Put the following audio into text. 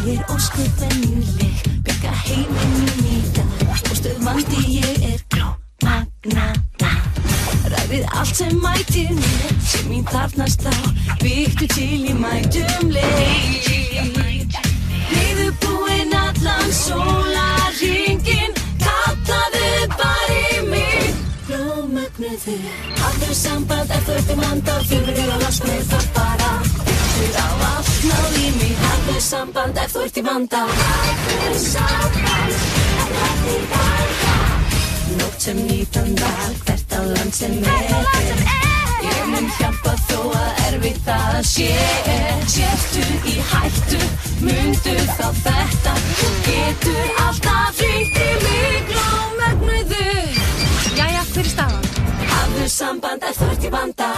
Ég ósköp venjuleg, bjarga heiminn í dag og stöðvandi ég glómagnada. Ræðið allt sem mætir mér, sem mín þarfnast á, viktu til ég mætum leið. Niðurbúinn allan sólarhringinn, kallaðu bara í mig. Glómögnuðu, hafðu samband ef þú ert vanda, fyrir þig að losna það bara. Viktur á allt, náð í mig, hafðu samband ef þú ert vanda. Hafðu samband ef þú ert vanda. Nótt sem nýtan dag, hvert á land sem ég mun hjálpa þó að erfitt það sé. Sértu í hættu, mundu þá þetta, þú getur alltaf hringt í mig. Glómögnuðu, Jæja, hver er staðan? hafðu samband ef þú ert í vanda.